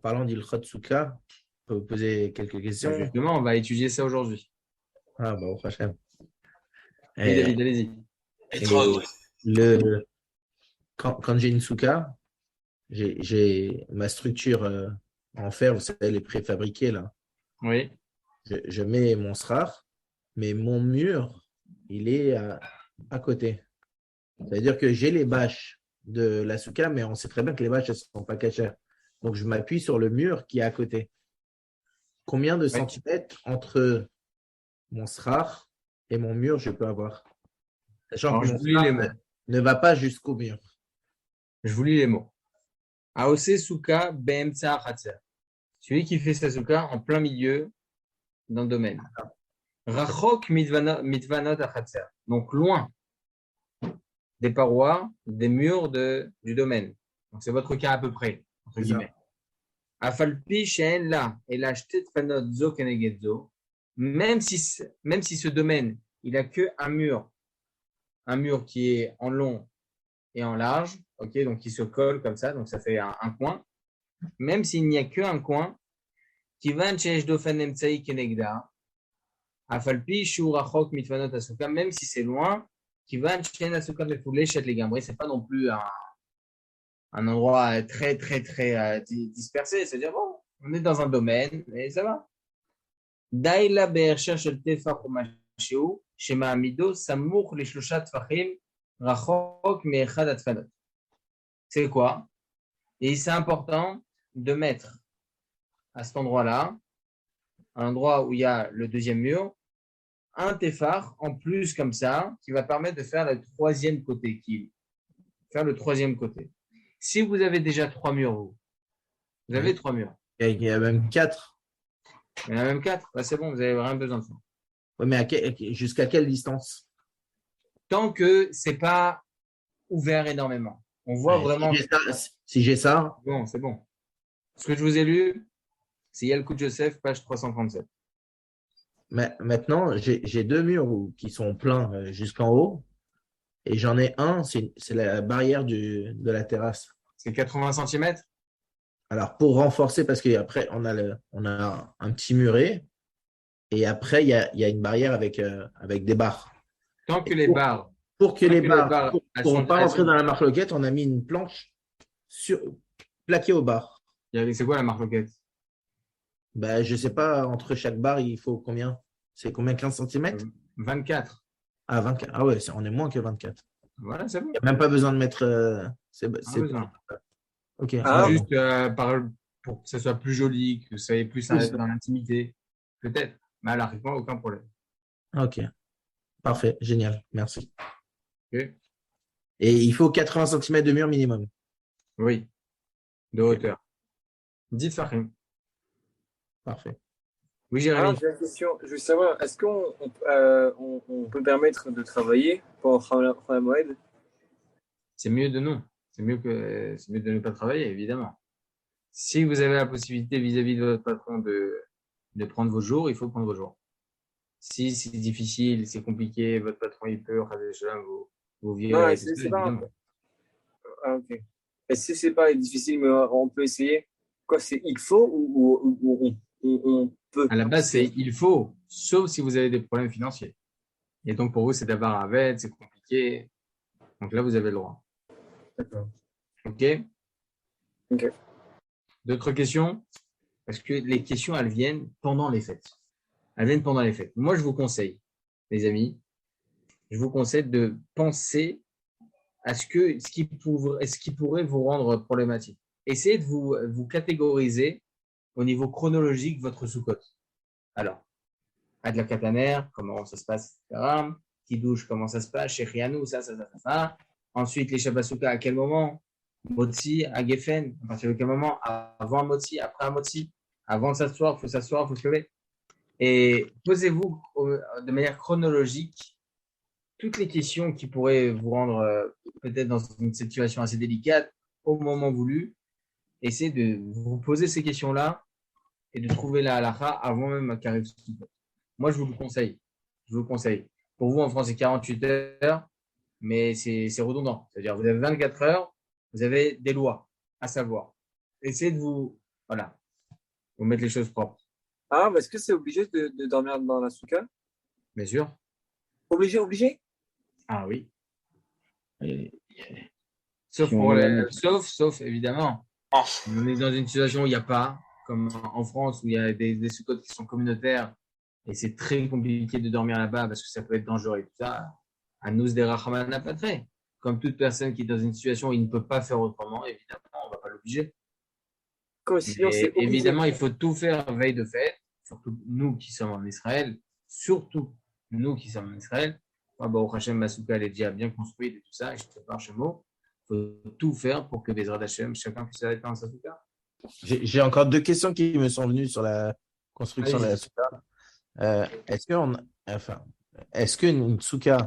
parlant d'Ilchot Souka, je peux vous poser quelques Bah, questions. justement, on va étudier ça aujourd'hui. Ah, bah, au prochain. Oui, Et, David, allez-y. et le, quand j'ai une souka, j'ai ma structure en fer, vous savez, les préfabriqués, là. Oui, Je mets mon srar, mais mon mur, il est à côté. C'est-à-dire que j'ai les bâches de la souka, mais on sait très bien que les bâches, elles ne sont pas cachères. Donc, je m'appuie sur le mur qui est à côté. Combien de oui. centimètres entre mon srar et mon mur je peux avoir? Sachant Alors, que je mon vous lis srar les mots. ne va pas jusqu'au mur. Je vous lis les mots. Aose Souka Beemtsa Achatzer. Celui qui fait sa souka en plein milieu d'un domaine. Rachok mitvanot achatzer. Donc, loin des parois, des murs du domaine. Donc, c'est votre cas à peu près, entre C'est ça. guillemets. Afalpi she'en la et la fanot zo keneged zo. Même si ce domaine, il a que un mur qui est en long et en large, ok, donc qui se colle comme ça, donc ça fait un coin. Même s'il n'y a qu'un coin, qui va she'esh dofen emtsai kenegda, afalpi shu rachok mitvanot asuka, même si c'est loin, qui va she'en asuka mefoulé chet les gambris, c'est pas non plus un endroit très, très, très dispersé, c'est-à-dire, bon, on est dans un domaine, et ça va. Daïla be'ersher shel tefach u'mashiu, shema amido, samour les shloshat tfachim, rachok me'echad atfanot. C'est quoi? Et c'est important de mettre à cet endroit-là, un endroit où il y a le deuxième mur, un tefar en plus comme ça, qui va permettre de faire le troisième côté, faire le troisième côté. Si vous avez déjà trois murs, vous avez Oui. trois murs. Il y a même 4. Il y en a même quatre, bah, c'est bon, vous n'avez rien besoin de ça. Oui, mais jusqu'à quelle distance? Tant que c'est pas ouvert énormément. On voit Ouais, si vraiment. j'ai ça, si j'ai ça, Bon, c'est bon. Ce que je vous ai lu, c'est Yalkut Joseph, page 337. maintenant, j'ai deux murs qui sont pleins jusqu'en haut. Et j'en ai un, c'est la barrière de la terrasse. C'est 80 centimètres. Alors, pour renforcer, parce qu'après, on a un petit muret, et après, il y a une barrière avec des barres. Tant Et que les barres, pour que tant les que les barres, barres, pour ne pas rentrer dans la marloquette, on a mis une planche plaquée aux barres. c'est quoi la marque Lockheed? Ben, je ne sais pas, entre chaque barre, il faut combien? C'est combien? 15 centimètres? 24. Ah, 24. Ah ouais, on est moins que 24. Voilà, c'est Il bon. n'y a même pas besoin de mettre. Pas besoin. Ok, C'est ouais, bon. juste pour que ça soit plus joli, que ça ait plus Oui, c'est ça. dans l'intimité. Peut-être. Mais à l'arrivée, aucun problème. Ok, parfait, génial, merci. Ok. Et il faut 80 centimètres de mur minimum. Oui, de Ok, hauteur. Dites Fahim. parfait. Oui, Alors, Jérémy. j'ai une question. Je veux savoir, est-ce on peut permettre de travailler pour Khala Moed? C'est mieux de non. C'est mieux de ne pas travailler, évidemment. Si vous avez la possibilité vis-à-vis de votre patron de prendre vos jours, il faut prendre vos jours. Si c'est difficile, c'est compliqué, votre patron il peut, vous Non, virer, tout ça, c'est pas. évidemment. Ah, ok. Et si c'est pas difficile, mais on peut essayer. Quoi, c'est il faut ou on peut? À la base, c'est il faut, sauf si vous avez des problèmes financiers. Et donc pour vous, c'est d'avoir avec, c'est compliqué. Donc là, vous avez le droit. D'accord. OK? Ok. D'autres questions? Parce que les questions, elles viennent pendant les fêtes. Elles viennent pendant les fêtes. Moi, je vous conseille, les amis, je vous conseille de penser à ce qui pourrait vous rendre problématique. Essayez de vous catégoriser au niveau chronologique votre sous-cote. Alors, Adla Kataner, comment ça se passe, etc. Kidouche, comment ça se passe, Shechianou, ça. Ensuite, les Shabbasuka, à quel moment? Motzi, à Geffen, à partir de quel moment? Avant un Motzi, après un Motzi. Avant de s'asseoir, il faut se lever. Et posez-vous de manière chronologique toutes les questions qui pourraient vous rendre peut-être dans une situation assez délicate au moment voulu. Essayez de vous poser ces questions-là et de trouver la halakha avant même qu'arrive ce qui. Moi, je vous le conseille. Je vous le conseille. Pour vous, en France, c'est 48 heures, mais c'est redondant. C'est-à-dire, vous avez 24 heures, vous avez des lois à savoir. Essayez de vous Voilà. Faut mettre les choses propres, Ah, mais est-ce que c'est obligé de dormir dans la souka? bien sûr. Obligé, obligé? Ah oui. Et- Sauf Si on regarde. sauf évidemment. On est dans une situation où il n'y a pas, comme en France, où il y a des sous-côtes qui sont communautaires et c'est très compliqué de dormir là-bas parce que ça peut être dangereux et tout ça. À nous, des Rahman pas très. Comme toute personne qui est dans une situation où il ne peut pas faire autrement, évidemment, on ne va pas l'obliger. Sinon, c'est Mais obligé. évidemment, il faut tout faire veille de fête, surtout nous qui sommes en Israël, surtout nous qui sommes en Israël. Moi, Baruch Hashem, ma souka, elle est déjà bien construite et tout ça, et je prépare chez moi. Il faut tout faire pour que Bezrat Hashem, chacun puisse être dans sa souka. J'ai encore deux questions qui me sont venues sur la construction de la Allez-y. souka. Est-ce que enfin, est-ce qu'une souka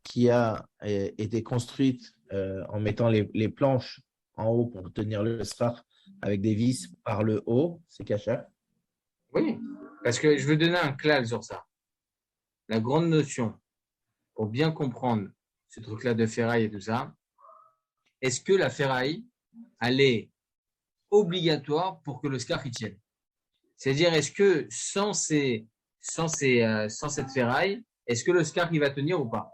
qui a été construite en mettant les planches en haut pour tenir le sraf avec des vis par le haut, c'est cachère? Oui, parce que je veux donner un clal sur ça. La grande notion, pour bien comprendre ce truc-là de ferraille et tout ça, est-ce que la ferraille, elle est obligatoire pour que le scar y tienne? C'est-à-dire, est-ce que sans cette ferraille, est-ce que le scar il va tenir ou pas?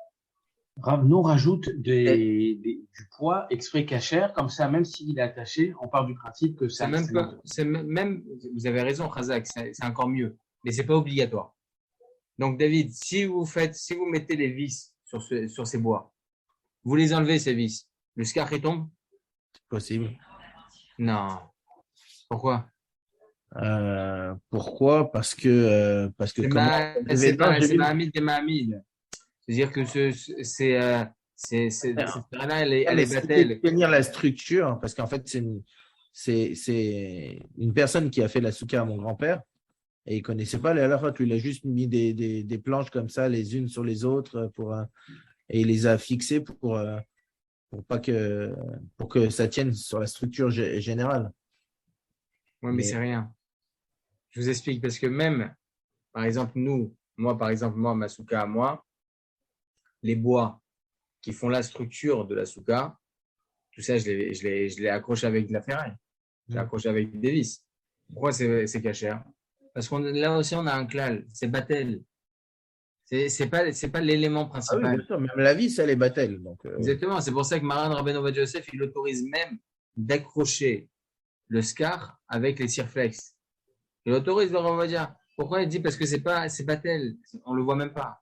Rav, nous, on rajoute du poids exprès cachère, comme ça, même s'il est attaché, on part du principe que C'est ça. même pas, c'est même, vous avez raison, Khazak, c'est encore mieux, mais c'est pas obligatoire. Donc, David, si vous mettez les vis sur ces bois, vous les enlevez, ces vis, le scar il tombe? Possible. Non. Pourquoi? Pourquoi? Parce que C'est comment Mahamid des Mahamid. C'est-à-dire que cette ferraille-là, elle est battelle. tenir la structure, parce qu'en fait, c'est une personne qui a fait la souka à mon grand-père et il connaissait pas les halachot. Il a juste mis des planches comme ça, les unes sur les autres, et il les a fixées pour que ça tienne sur la structure générale. Oui, mais c'est rien. Je vous explique, parce que même, par exemple, moi, ma souka à moi, les bois qui font la structure de la souka, tout ça, je l'ai accroché avec de la ferraille. Je l'ai accroché avec des vis. Pourquoi c'est cachère? Parce qu'on là aussi, on a un klal, c'est batel. C'est pas l'élément Ah oui, principal. bien sûr, même la vis, elle est battelle. Donc, Exactement. C'est pour ça que Maran Rabbeinu Ovadia Yosef, il autorise même d'accrocher le scar avec les cirflex. Il autorise le Rav Ovadia. Pourquoi il dit? Parce que c'est batel. On le voit même pas.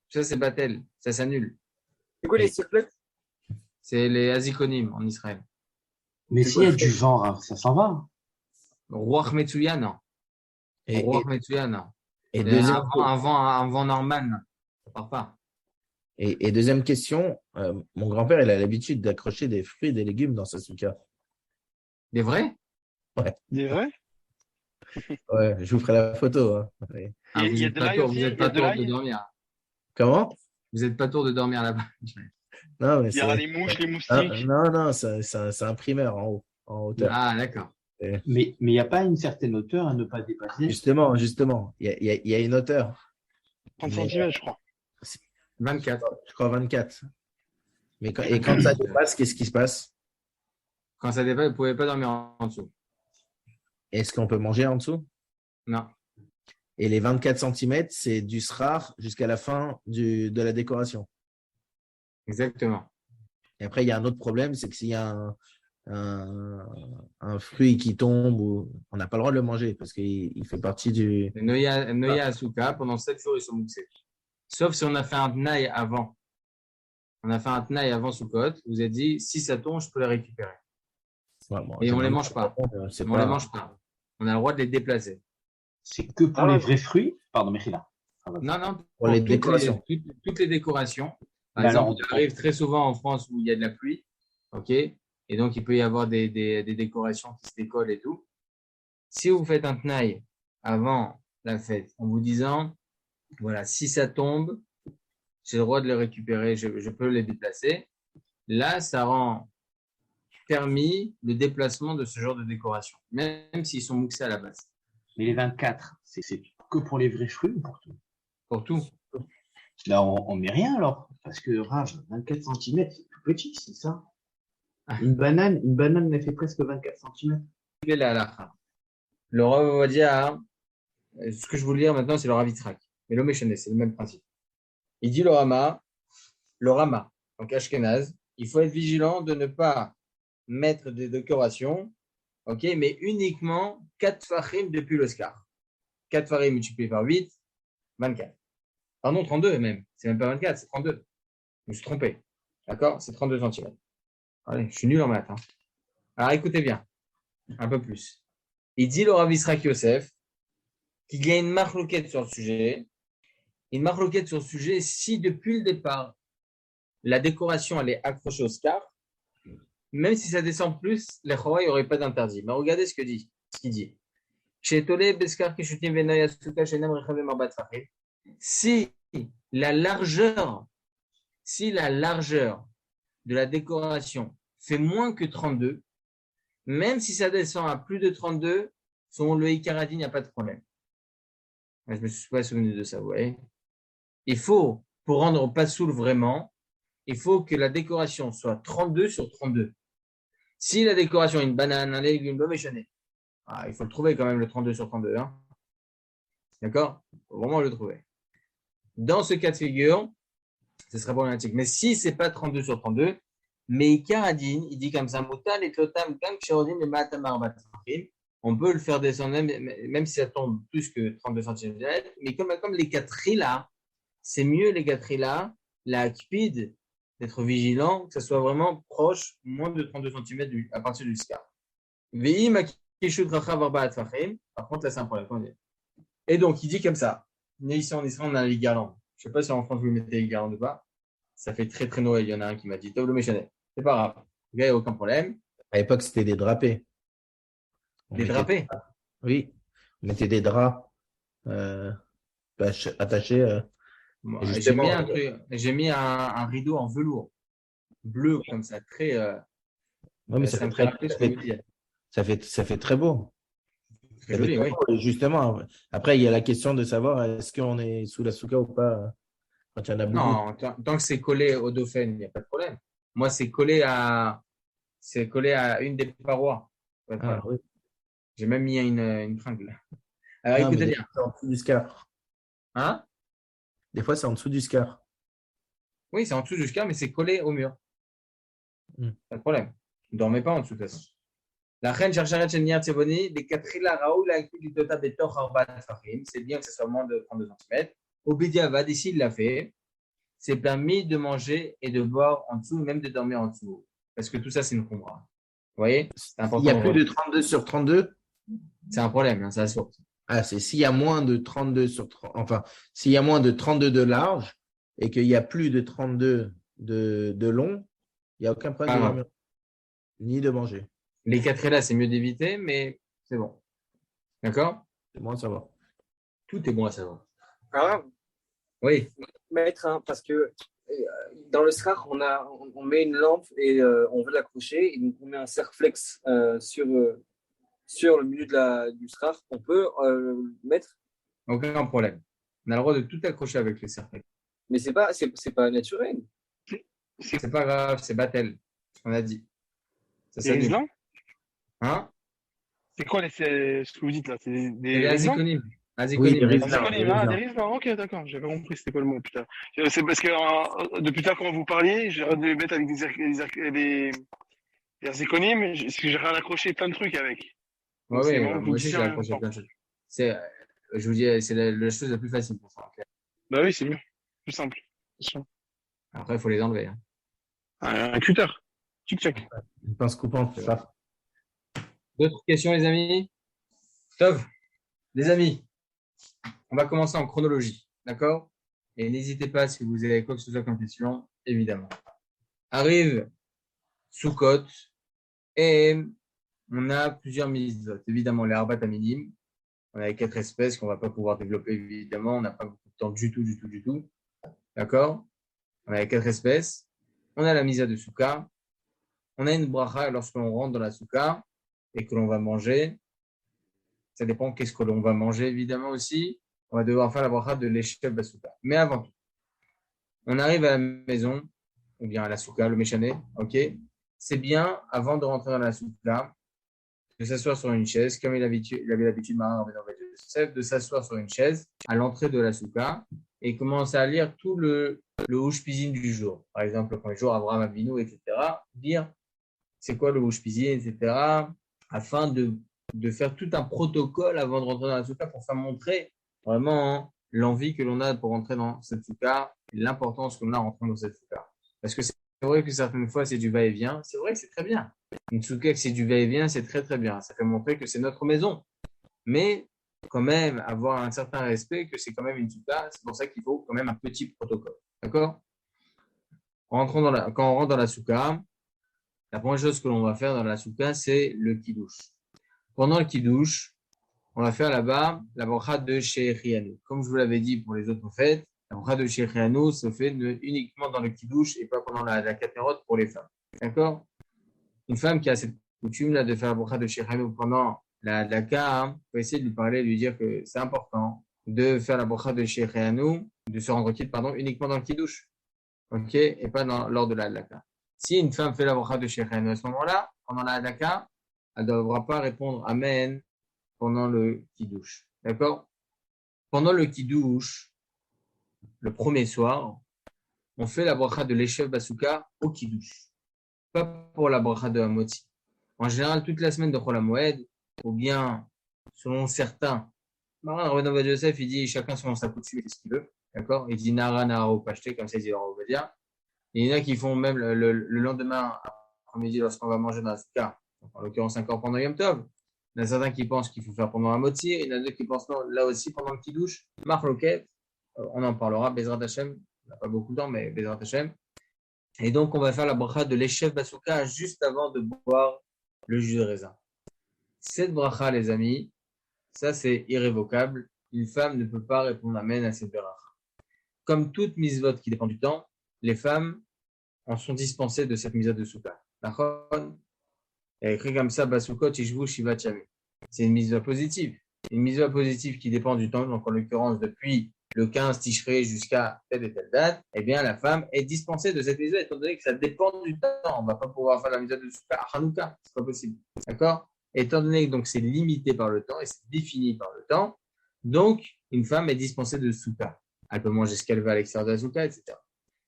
Ça, c'est batel. Ça s'annule. C'est quoi les circlettes? C'est les azikonymes en Israël. Mais s'il y a du vent, Rav, ça s'en va. Ruach Metsuya, non. et, Ruach Metsuya, non. et deuxième, Un vent normal, ça part pas. et deuxième question, mon grand-père, il a l'habitude d'accrocher des fruits et des légumes dans sa souka. Des vrais? Des vrais? Ouais, je vous ferai la photo. Hein. Ouais. Ah, Il y a de l'ail aussi? vous n'êtes Il y a pas de tour l'ail? de dormir. Comment? Vous n'êtes pas tour de dormir là-bas. Non, mais Il y aura les mouches, les Ah, moustiques. non, c'est un primeur en hauteur. Ah, d'accord. Mais il n'y a pas une certaine hauteur à ne pas dépasser. Justement, il y a une hauteur. 30 Mais, cm, je crois. 24. je crois 24. Mais quand ça dépasse, qu'est-ce qui se passe? Quand ça dépasse, vous ne pouvez pas dormir en dessous. Est-ce qu'on peut manger en dessous? Non. Et les 24 cm, c'est du srar jusqu'à la fin de la décoration. Exactement. Et après, il y a un autre problème, c'est que s'il y a un fruit qui tombe, on n'a pas le droit de le manger parce qu'il fait partie du… Le Noya Asuka, pendant 7 jours, ils sont moussés. Sauf si on a fait un tnaï avant. On a fait un tnaï avant Soukot. Vous avez dit, si ça tombe, je peux les récupérer. Ouais, bon, Et on ne les mange pas. c'est On ne les mange pas. On a le droit de les déplacer. C'est que pour les vrais fruits. Pardon, Mechila. Non, pour les décorations. Toutes les décorations. Par Mais exemple, alors, il arrive très souvent en France où il y a de la pluie. OK? Et donc, il peut y avoir des décorations qui se décollent et tout. Si vous faites un tnaï avant la fête, en vous disant, voilà, si ça tombe, j'ai le droit de les récupérer, je peux les déplacer. Là, ça rend permis le déplacement de ce genre de décoration, même s'ils sont mouxés à la base. Mais les 24, c'est que pour les vrais fruits ou pour tout? Pour tout. Là, on met rien alors. Parce que Rav, 24 cm, c'est tout petit, c'est ça. Une banane, elle fait presque 24 cm. expliquer la halakha. Le Rav Ovadia, ce que je vous lire maintenant, c'est le Rav Yitzhak. Mais le Meshane, c'est le même principe. Il dit le Rama, donc Ashkenaz, il faut être vigilant de ne pas mettre des décorations, ok, mais uniquement 4 farim depuis le scar. 4 farim multiplié par 8, 24. Pardon, 32 même. C'est même pas 24, c'est 32. Je me suis trompé. D'accord? C'est 32 cm. Allez, je suis nul en maths. Hein. Alors écoutez bien, un peu plus. Il dit le Rav Yitzhak Yosef qu'il y a une marloquette sur le sujet. Une marloquette sur le sujet si depuis le départ, la décoration elle est accrochée au scar, même si ça descend plus, les Chora, il n'y aurait pas d'interdit. Mais regardez ce qu'il dit. Si la largeur, de la décoration fait moins que 32, même si ça descend à plus de 32, selon le Icaradi, il n'y a pas de problème. Je ne me suis pas souvenu de ça, vous voyez. Il faut, pour rendre pas soul vraiment, il faut que la décoration soit 32 sur 32. Si la décoration est une banane, un légume, il faut le trouver quand même, le 32 sur 32. Hein. D'accord? Il faut vraiment le trouver. Dans ce cas de figure, ce serait problématique. Mais si ce n'est pas 32 sur 32, mais Icaradine, il dit comme ça, on peut le faire descendre, même si ça tombe plus que 32 cm. Mais comme les 4 là, c'est mieux les 4 là, la akpid, d'être vigilant, que ça soit vraiment proche, moins de 32 cm à partir du scar. Par contre, là, c'est un problème. Et donc, il dit comme ça. Ici en Israël, on a les garlandes. Je ne sais pas si en France, vous mettez les garlandes ou pas. Ça fait très, très Noël. Il y en a un qui m'a dit, Tov le méchanet. C'est pas grave. Il n'y a aucun problème. À l'époque, c'était des drapés. Des drapés? Oui. On mettait des draps attachés. Moi, j'ai mis un rideau en velours. Bleu, comme ça. Très. Oui, mais ça fait très beau. Très joli, oui. Justement, après, il y a la question de savoir est-ce qu'on est sous la souka ou pas quand il y en a beaucoup. Non, tant que c'est collé au dauphin, il n'y a pas de problème. Moi, c'est collé à une des parois. Ah, oui. J'ai même mis une tringle. Alors, écoutez bien. C'est en dessous du scar. Hein? Des fois, c'est en dessous du scar. Oui, c'est en dessous du scar, mais c'est collé au mur. Pas de problème. Ne dormez pas en dessous de toute façon. La reine cherchera Chennier Tseboni, des Katrila Raoul, la du total des Toch Arbat Fahim. C'est bien que ce soit moins de 32 cm. Obedia Avad, ici, il l'a fait. C'est permis de manger et de boire en dessous, même de dormir en dessous. Parce que tout ça, c'est une khumra. Vous voyez? C'est important. Il y a plus de 32 sur 32. C'est un problème, hein, ça saute. Ah, c'est s'il y a moins de 32 sur 30, enfin, s'il y a moins de 32 de large et qu'il y a plus de 32 de long, il n'y a aucun problème de dormir, ni de manger. Les 4 là, c'est mieux d'éviter, mais c'est bon. D'accord? C'est bon à savoir. Tout est bon à savoir. Ah, oui. Maître, hein, parce que dans le SRAR, on met une lampe et on veut l'accrocher. Et donc, on met un serre-flex sur le milieu du SRAR. On peut le mettre. Aucun problème. On a le droit de tout accrocher avec le serre-flex. Mais c'est pas naturel. C'est pas grave, c'est battel. On a dit. C'est des Islams? Hein? C'est quoi ce que vous dites là? C'est des azikonymes. Oui, des Rizlan. Ok, d'accord, j'avais compris, c'était quoi le mot, putain. C'est parce que depuis tard, quand vous parliez, j'ai de les mettre avec des azikonymes, parce que j'ai accroché plein de trucs avec. Oui, moi aussi, j'ai accroché plein de choses. Je vous dis, c'est la chose la plus facile pour ça. Bah oui, c'est mieux. Plus simple. Après, il faut les enlever. Hein. Un cutter. Tic-tac. Une pince coupante, c'est ça. D'autres questions, les amis? Top. Les amis, on va commencer en chronologie. D'accord? Et n'hésitez pas si vous avez quoi que ce soit comme question, évidemment. Arrive Soukot et on a plusieurs mitzvot. Évidemment, les arbat aminim. On a 4 espèces qu'on ne va pas pouvoir développer, évidemment. On n'a pas beaucoup de temps du tout. D'accord? On a 4 espèces. On a la misa de souka. On a une bracha lorsqu'on rentre dans la souka et que l'on va manger. Ça dépend qu'est-ce que l'on va manger, évidemment aussi. On va devoir faire la bracha de l'échelle basouka. Mais avant tout, on arrive à la maison, ou bien à la souka, le méchané, ok? C'est bien, avant de rentrer dans la souka, de s'asseoir sur une chaise, comme il avait l'habitude, Maran Rabbeinu Ovadia Yosef, de s'asseoir sur une chaise à l'entrée de la souka et commencer à lire tout le Ushpizin du jour. Par exemple, le premier jour, Abraham Avinu, etc. Dire c'est quoi le Ushpizin, etc. Afin de faire tout un protocole avant de rentrer dans la souka pour faire montrer vraiment l'envie que l'on a pour rentrer dans cette souka et l'importance que l'on a en rentrant dans cette souka. Parce que c'est vrai que certaines fois, c'est du va-et-vient. C'est vrai que c'est très bien. Une souka, que c'est du va-et-vient, c'est très, très bien. Ça fait montrer que c'est notre maison. Mais quand même, avoir un certain respect, que c'est quand même une souka. C'est pour ça qu'il faut quand même un petit protocole. D'accord? Quand on rentre dans la souka, la première chose que l'on va faire dans la souka, c'est le kiddush. Pendant le kiddush, on va faire là-bas la bracha de Shechianu. Comme je vous l'avais dit pour les autres fêtes, la bracha de Shechianu se fait uniquement dans le kiddush et pas pendant la katerot pour les femmes. D'accord? Une femme qui a cette coutume là de faire la bracha de Shechianu pendant la daka, faut essayer de lui parler, de lui dire que c'est important de faire la bracha de Shechianu, de se rendre quitte, uniquement dans le kiddush. Ok? Et pas lors de la daka. Si une femme fait la bracha de Shechianu à ce moment-là, pendant la daka, elle ne devra pas répondre Amen pendant le kiddush. D'accord? Pendant le kiddush, le premier soir, on fait la bracha de l'Eshev Basuka au kiddush. Pas pour la bracha de Hamotzi. En général, toute la semaine de Chol HaMoed, ou bien, selon certains, Maran Rabbeinu Ovadia Yosef, il dit chacun selon sa coutume, il fait ce qu'il veut. D'accord? Il dit Nara, Nara, ou Pashté, comme ça il dit Nara, Ovadia. Il y en a qui font même le lendemain, après-midi, lorsqu'on va manger dans la souka, en l'occurrence encore pendant Yom Tov. Il y en a certains qui pensent qu'il faut faire pendant la Motzi, il y en a d'autres qui pensent non, là aussi pendant le Kiddush. Marloquet, on en parlera, Bezrat Hashem, on n'a pas beaucoup de temps, mais Bezrat Hashem. Et donc, on va faire la bracha de l'Eshev Basuka juste avant de boire le jus de raisin. Cette bracha, les amis, ça c'est irrévocable. Une femme ne peut pas répondre amen à cette bracha. Comme toute mitzvot qui dépend du temps, les femmes en sont dispensées de cette mitzvah de souka. D'accord? Il y a écrit comme ça, Basukot, Ishvu, Shiva, Tchami. C'est une mitzvah positive. Une mitzvah positive qui dépend du temps, donc en l'occurrence depuis le 15 Tishrei jusqu'à telle et telle date, eh bien la femme est dispensée de cette mitzvah étant donné que ça dépend du temps. On ne va pas pouvoir faire la mitzvah de souka à Hanouka, c'est pas possible. D'accord? Étant donné que donc c'est limité par le temps et c'est défini par le temps, donc une femme est dispensée de souka. Elle peut manger ce qu'elle veut à l'extérieur de la souka, etc.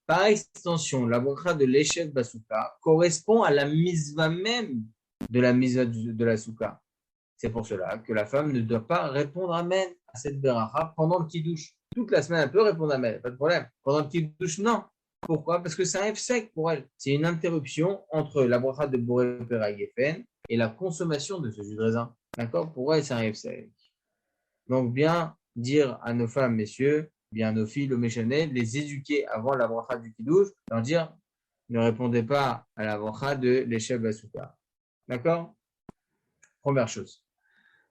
Par extension, la bracha de l'Eshev Basuka correspond à la mitzvah même de la mitzvah de la souka. C'est pour cela que la femme ne doit pas répondre amen à cette bracha pendant le kiddush. Toute la semaine, elle peut répondre amen, pas de problème. Pendant le kiddush, non. Pourquoi? Parce que c'est un hefsek pour elle. C'est une interruption entre la bracha de Boré Pera Geffen et la consommation de ce jus de raisin. D'accord? Pour elle, c'est un hefsek. Donc, bien dire à nos femmes, messieurs, bien à nos filles, au Méchané, les éduquer avant la bracha du kiddush, leur dire, ne répondez pas à la bracha de l'Eshev Basuka. D'accord? Première chose.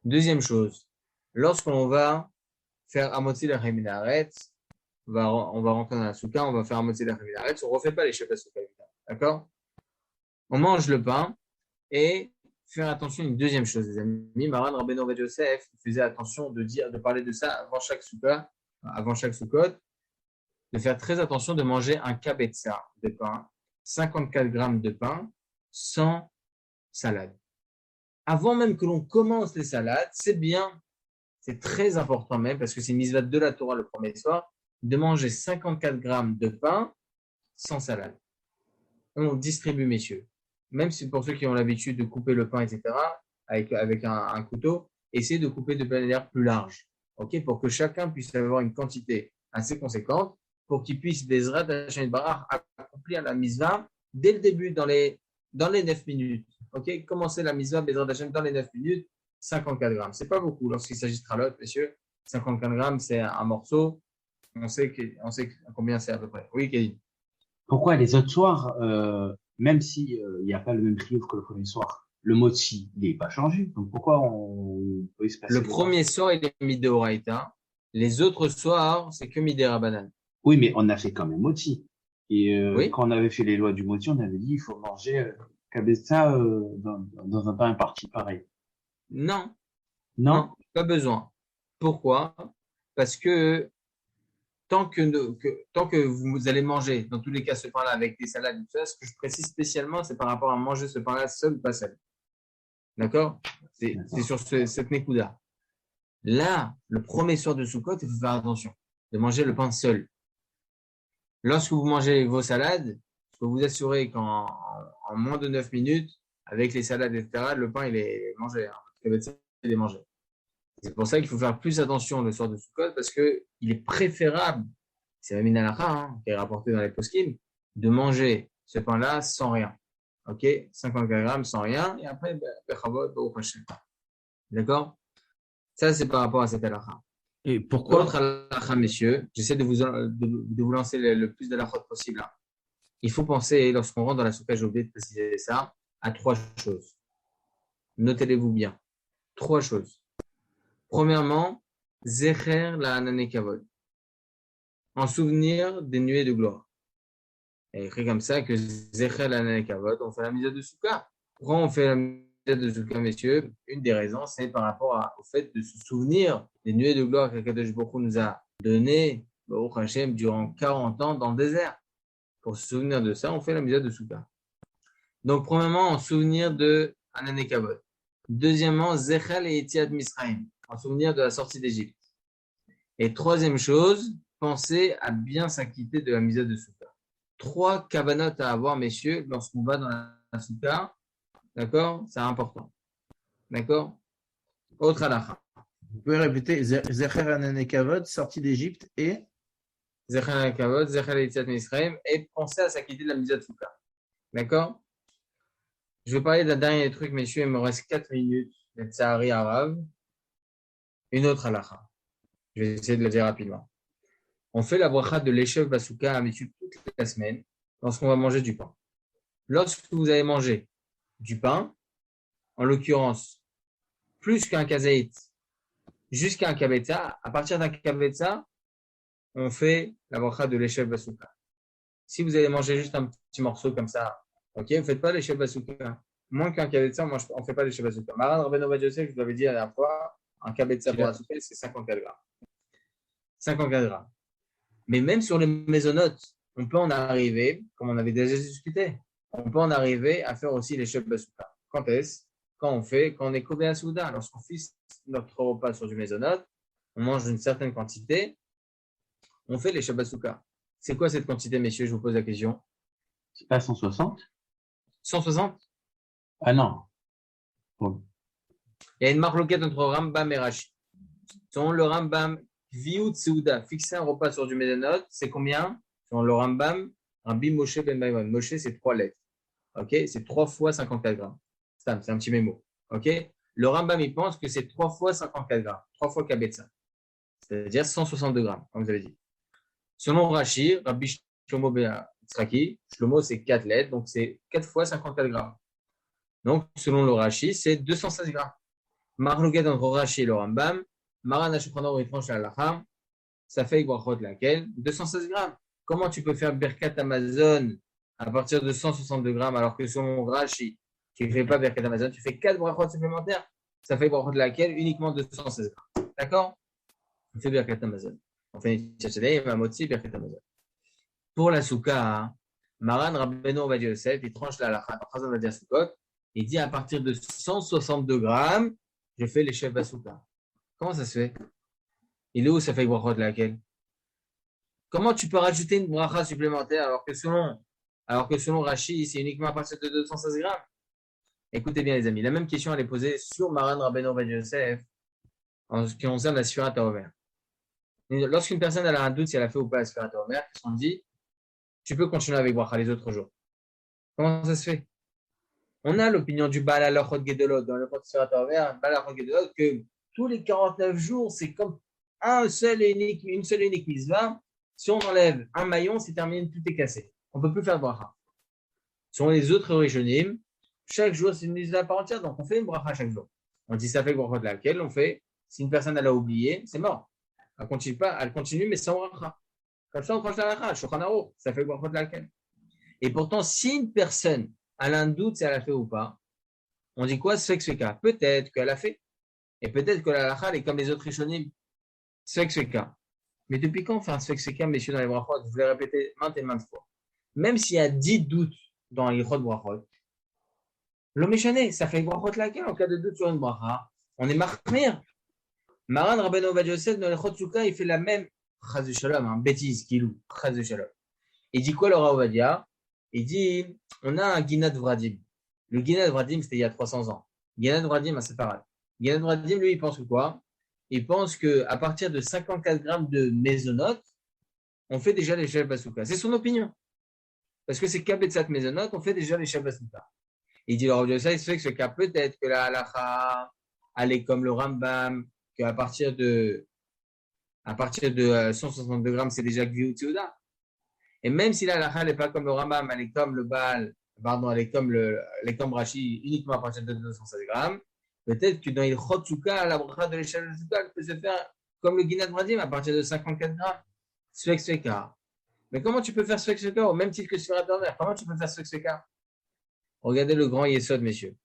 Deuxième chose, lorsqu'on va faire Hamotzi Lechem Min Haaretz, on va rentrer dans la souka, on va faire Hamotzi Lechem Min Haaretz, on ne refait pas l'Eshev Basuka. D'accord? On mange le pain et faire attention à une deuxième chose, les amis. Maran Rabbeinu Ovadia Yosef faisait attention de parler de ça avant chaque souka, avant chaque soukot, de faire très attention de manger un kabetza de pain, 54 grammes de pain, sans salade. Avant même que l'on commence les salades, c'est bien, c'est très important même, parce que c'est une mitzvah de la Torah le premier soir, de manger 54 grammes de pain sans salade. On distribue, messieurs. Même si pour ceux qui ont l'habitude de couper le pain, etc., avec un couteau, essayez de couper de manière plus large, ok, pour que chacun puisse avoir une quantité assez conséquente, pour qu'il puisse, Bezrat Hashem Barach, accomplir la mitzvah dès le début, dans les 9 minutes. Ok, commencez la mitzvah Bezrat Hashem dans les 9 minutes, 54 grammes. C'est pas beaucoup lorsqu'il s'agit de tralot, messieurs. 54 grammes, c'est un morceau. On sait combien c'est à peu près. Oui, Kevin. Pourquoi les autres soirs, même si il n'y a pas le même prix que le premier soir, le motzi, il n'est pas changé. Donc pourquoi on peut se passer? Le premier soir, il est midé oraïta. Les autres soirs, c'est que midé rabanan. Oui, mais on a fait quand même motzi. Et Oui. quand on avait fait les lois du motzi, on avait dit il faut manger kabetza dans un temps imparti pareil. Non. Non. Non, pas besoin. Pourquoi? Parce que tant que vous allez manger, dans tous les cas, ce pain-là avec des salades, tout ça, ce que je précise spécialement, c'est par rapport à manger ce pain-là seul ou pas seul. D'accord? C'est sur cette Nekuda. Là, le premier soir de Sukkot, il faut faire attention de manger le pain seul. Lorsque vous mangez vos salades, je peux vous assurer qu'en moins de 9 minutes, avec les salades, etc., le pain, il est mangé. Il est mangé. C'est pour ça qu'il faut faire plus attention le soir de Sukkot parce qu'il est préférable, c'est la minalacha qui est rapporté dans les poskim, de manger ce pain-là sans rien. Ok, 54 grammes sans rien, et après, d'accord? Ça, c'est par rapport à cette halakha. Et pourquoi? Autre halakha, messieurs, j'essaie de vous lancer le plus de halakha possible. Il faut penser, lorsqu'on rentre dans la soukha, j'ai oublié de préciser ça, à 3 choses. Notez-les-vous bien. 3 choses. Premièrement, Zecher la Hanane Kavod. En souvenir des nuées de gloire. Et écrit comme ça que Zecher la Hanane Kavod, on fait la mise de soukha. Pourquoi on fait la mise de soukha, messieurs? Une des raisons, c'est par rapport au fait de se souvenir des nuées de gloire qu'Akadosh Baruch Hu nous a données, Baruch Hashem, durant 40 ans dans le désert. Pour se souvenir de ça, on fait la mise de soukha. Donc, premièrement, en souvenir de Hanane Kavod. Deuxièmement, Zechel et Etiad Misraim, en souvenir de la sortie d'Égypte. Et troisième chose, pensez à bien s'acquitter de la misère de Souka. 3 kavanotes à avoir, messieurs, lorsqu'on va dans la Souka. D'accord? C'est important. D'accord? Autre halakha. Vous pouvez répéter Zecher Hanane Kavod, sortie d'Égypte et Zechel Hanane Kavod, Zechel et Etiad Misraim, et pensez à s'acquitter de la misère de Souka. D'accord? Je vais parler d'un dernier truc, messieurs. Il me reste 4 minutes. Le Tsahari arabe. Une autre halakha. Je vais essayer de le dire rapidement. On fait la bracha de l'échef basouka à messieurs toute la semaine lorsqu'on va manger du pain. Lorsque vous allez manger du pain, en l'occurrence, plus qu'un kazaït, jusqu'à un kabetza, à partir d'un kabetza, on fait la bracha de l'échef basouka. Si vous allez manger juste un petit morceau comme ça, ok, vous ne faites pas les chefs basouka. Moins qu'un kabetza, on ne fait pas les chefs basouka. Maran Rabbeinu Ovadia Yosef, je vous l'avais dit la dernière fois, un kabetza pour basouka, c'est 54 grammes. 54 grammes. Mais même sur les maisonnotes, on peut en arriver, comme on avait déjà discuté, on peut en arriver à faire aussi les chefs basouka. Quand est-ce? Quand on est Kobe à Souda. Lorsqu'on fait notre repas sur du maisonnote, on mange une certaine quantité, on fait les chefs basouka. C'est quoi cette quantité, messieurs? Je vous pose la question. C'est pas 160? 160? Ah non. Bon. Il y a une marloquette entre Rambam et Rashi. Selon le Rambam, Viout Seuda, fixer un repas sur du Médanote, c'est combien? Selon le Rambam, Rabbi Moshe Ben Maimon. Moshe, c'est 3 lettres. Ok? C'est 3 fois 54 grammes. C'est un petit mémo. Ok? Le Rambam, il pense que c'est 3 fois 54 grammes. 3 fois Kabetza. C'est-à-dire 162 grammes, comme vous avez dit. Selon Rashi, Rabbi Shlomo Ben Tzraki, Shlomo, c'est 4 lettres, donc c'est 4 fois 54 grammes. Donc, selon le Rashi, c'est 216 grammes. Marloquette entre Rashi et le Rambam, Maran Ashukranor et tranche la halakha, ça fait brachot laquelle 216 grammes. Comment tu peux faire Birkat Amazon à partir de 162 grammes alors que selon Rashi, tu ne fais pas Birkat Amazon, tu fais 4 brachot supplémentaires, ça fait brachot laquelle uniquement 216 grammes. D'accord? On fait Birkat Amazon. On fait une tchatchalé et Mamotzi Birkat Amazon. Pour la Souka, Maran Rabbeinu Ovadia Yosef, il tranche la halakha dans Chazon Vadia Soukot, il dit à partir de 162 grammes, je fais les chefs Souka. Comment ça se fait? Il est où ça fait brachot de laquelle? Comment tu peux rajouter une bracha supplémentaire alors que selon Rashi, c'est uniquement à partir de 216 grammes? Écoutez bien les amis, la même question elle est posée sur Maran Rabbeinu Ovadia Yosef en ce qui concerne la Sfirat HaOmer. Lorsqu'une personne elle a un doute si elle a fait ou pas la Sfirat HaOmer, on dit tu peux continuer avec bracha les autres jours. Comment ça se fait? On a l'opinion du Baal Halachot Gedolot dans le code Sfirat HaOmer, Baal Halachot Gedolot, que tous les 49 jours, c'est comme une seule et unique mitzvah. Si on enlève un maillon, c'est terminé, tout est cassé. On ne peut plus faire de bracha. Selon les autres Rishonim, chaque jour, c'est une mitzvah à part entière, donc on fait une bracha chaque jour. On dit ça fait bracha de laquelle on fait, si une personne elle a oublié, c'est mort. Elle continue pas, elle continue, mais sans bracha. Comme ça, on tranche la bracha, Shulchan Aruch, ça fait bracha de laquelle. Et pourtant, si une personne a un doute si elle a fait ou pas, on dit quoi? Svek-sveka. Peut-être qu'elle a fait. Et peut-être que la halakha est comme les autres rishonim. Svek-sveka. Mais depuis quand on fait un svek-sveka, messieurs, dans les brachot? Je vous l'ai répété maintes et maintes fois. Même s'il y a 10 doutes dans les brachot, L'Omeshane, ça fait brachot laquelle en cas de doute sur une bracha. On est marmir. Maran Rabbeinu Ovadia Yosef, dans les Chotsuka, il fait la même chaz de shalom, hein, bêtise, kilou, chaz de shalom. Il dit quoi, le Rav Ovadia? Il dit, on a un Ginat Vradim. Le Ginat Vradim, c'était il y a 300 ans. Ginat Vradim, c'est pareil. Ginat Vradim, lui, il pense que quoi? Il pense qu'à partir de 54 grammes de mésonote, on fait déjà les Shel Basuka. C'est son opinion. Parce que c'est Kabetsat mésonote, on fait déjà les Shel Basuka. Il dit, le Rav Ovadia, il se fait que ce cas, peut-être que la halacha, elle est comme le Rambam, qu'à partir de 162 grammes, c'est déjà Gviut Teuda. Et même si la halakha n'est pas comme le Rambam, elle est comme le Baal, pardon, elle est comme Rashi, uniquement à partir de 216 grammes, peut-être que dans il Chotsuka, la bracha de l'échelle de Tsuka, peut se faire comme le Ginat Vradim à partir de 54 grammes. Svek Sveka. Mais comment tu peux faire Svek Sveka au même titre que sur Internet? Comment tu peux faire Svek Sveka? Regardez le grand Yesod, messieurs.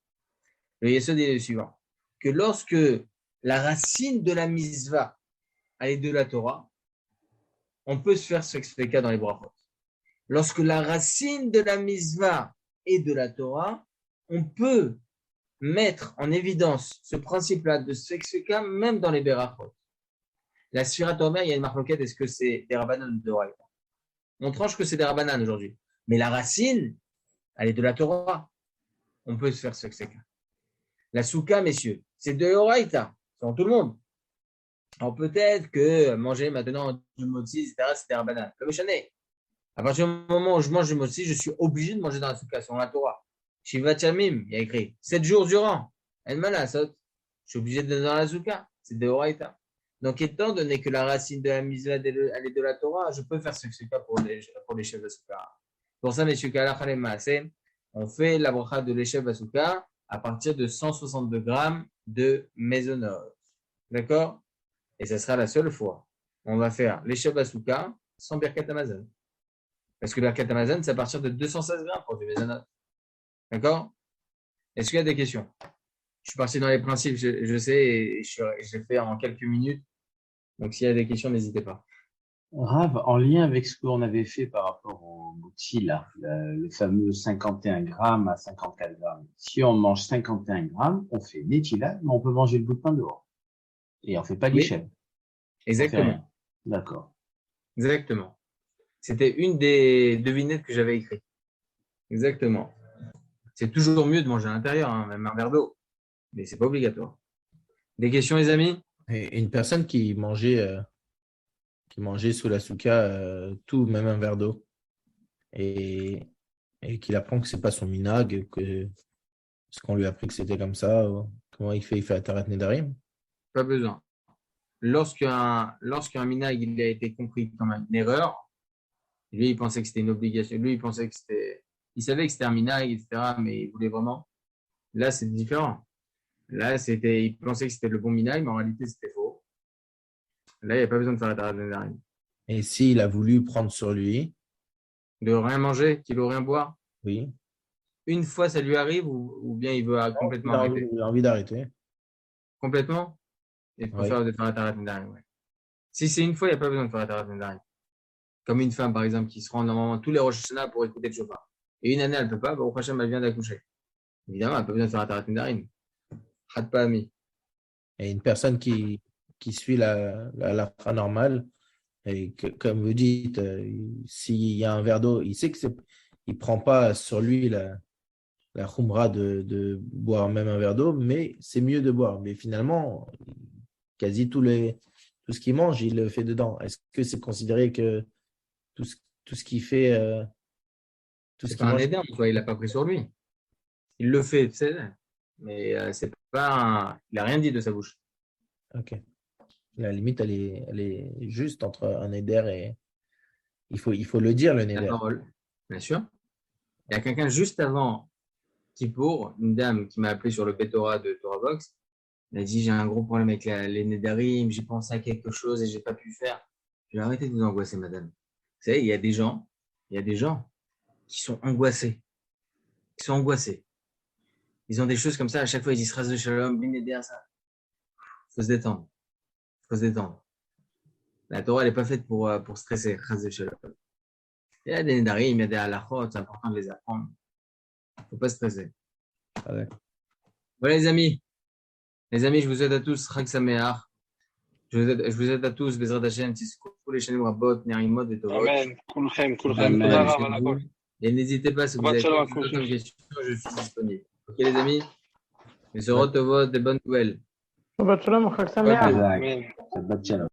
Le Yesod est le suivant. Que lorsque la racine de la Mitzvah, elle est de la Torah, on peut se faire Svek Sveka dans les brachot. Lorsque la racine de la Mitzvah est de la Torah, on peut mettre en évidence ce principe-là de Svek Sveka même dans les berachot. La Sfirat Omer, il y a une marloquette, est-ce que c'est des Rabbanan ou de Oraïta? On tranche que c'est des Rabbanan aujourd'hui. Mais la racine, elle est de la Torah. On peut se faire Svek Sveka. La Souka, messieurs, c'est de Oraïta, selon tout le monde. Alors peut-être que manger maintenant du motzi, etc., c'est des Rabbanan. Comme Chané. À partir du moment où je mange du motzi, je suis obligé de manger dans la Souka, selon la Torah. Shivat Yamim, il y a écrit 7 jours durant. El Malasot, je suis obligé de dans la Souka. C'est de Oraïta. Donc, étant donné que la racine de la Mitzvah, elle est de la Torah, je peux faire ce Souka pour les chefs de Souka. Pour ça, messieurs, on fait la bracha de l'échelle Basuka à partir de 162 grammes de mésonote. D'accord? Et ce sera la seule fois. On va faire l'échelle Basuka sans Birkat Hamazon. Parce que Birkat Hamazon, c'est à partir de 216 grammes pour du mésonote. D'accord? Est-ce qu'il y a des questions? Je suis parti dans les principes, je sais, et je l'ai fait en quelques minutes. Donc, s'il y a des questions, n'hésitez pas. Rav, en lien avec ce qu'on avait fait par rapport au motzi, là, le fameux 51 grammes à 54 grammes. Si on mange 51 grammes, on fait Netila, mais on peut manger le bout de pain dehors. Et on fait pas l'échelle. Exactement. D'accord. Exactement. C'était une des devinettes que j'avais écrites. Exactement. C'est toujours mieux de manger à l'intérieur, hein, même un verre d'eau. Mais c'est pas obligatoire. Des questions, les amis? Et une personne qui mangeait sous la souka tout, même un verre d'eau, et qu'il apprend que c'est pas son minag, que ce qu'on lui a appris que c'était comme ça, comment il fait Atarat Nedarim? Pas besoin. Lorsqu'un minag il a été compris comme une erreur, lui il pensait que c'était une obligation, lui il pensait que il savait que c'était un minag, etc., mais il voulait vraiment. Là c'est différent. Là il pensait que c'était le bon minag, mais en réalité c'était faux. Là il n'y a pas besoin de faire Atarat Nedarim. Et s'il a voulu prendre sur lui, de rien manger, qu'il veut rien boire, oui. Une fois ça lui arrive ou bien il veut complètement arrêter? Il a envie d'arrêter. Complètement? Il faut faire Atarat Nedarim, ouais. Si c'est une fois, il n'y a pas besoin de faire Atarat Nedarim. Comme une femme, par exemple, qui se rend normalement tous les Rosh Hashanah pour écouter le chauffard. Et une année, elle ne peut pas, au prochain, elle vient d'accoucher. Évidemment, elle n'a pas besoin de faire Atarat Nedarim. Had pas ami. Et une personne qui suit la fin normale, et que, comme vous dites, s'il y a un verre d'eau, il sait qu'il ne prend pas sur lui la khumra de boire même un verre d'eau, mais c'est mieux de boire. Mais finalement, quasi tout ce qu'il mange, il le fait dedans. Est-ce que c'est considéré que tout ce qu'il fait, tout ce C'est qu'il pas un mange, éder, il l'a pas pris sur lui. Il le fait, tu sais, mais c'est pas il n'a rien dit de sa bouche. ok. La limite, elle est juste entre un éder et il faut le dire, le La néder. parole, bien sûr. Il y a quelqu'un juste avant Kippour, une dame qui m'a appelé sur le Betora de Torah Box. Elle a dit j'ai un gros problème avec les Nédarim, j'ai pensé à quelque chose et j'ai pas pu faire. Je vais arrêter de vous angoisser, madame. Vous savez, il y a des gens qui sont angoissés. Ils ont des choses comme ça, à chaque fois ils disent Ras de Shalom, bin Neder, ça. Faut se détendre. La Torah, elle n'est pas faite pour stresser, Ras de Shalom. Il y a des Nédarim, il y a des halachot, c'est important de les apprendre. Faut pas stresser. Voilà les amis. Les amis, je vous souhaite à tous Chag Sameach. Je vous souhaite à tous Bezrat Hashem, Tizkou, les chaînes Rabot, Nerimot et Tovot. Amen. Kulchem. Amen. Toda rava, la kol. Et n'hésitez pas, si vous avez Shabbat d'autres shalom. questions, je suis disponible. Ok les amis? Mais se Tovot, des bonnes nouvelles. Shabbat shalom, Chag Shabbat Sameach. Amen. Shabbat shalom.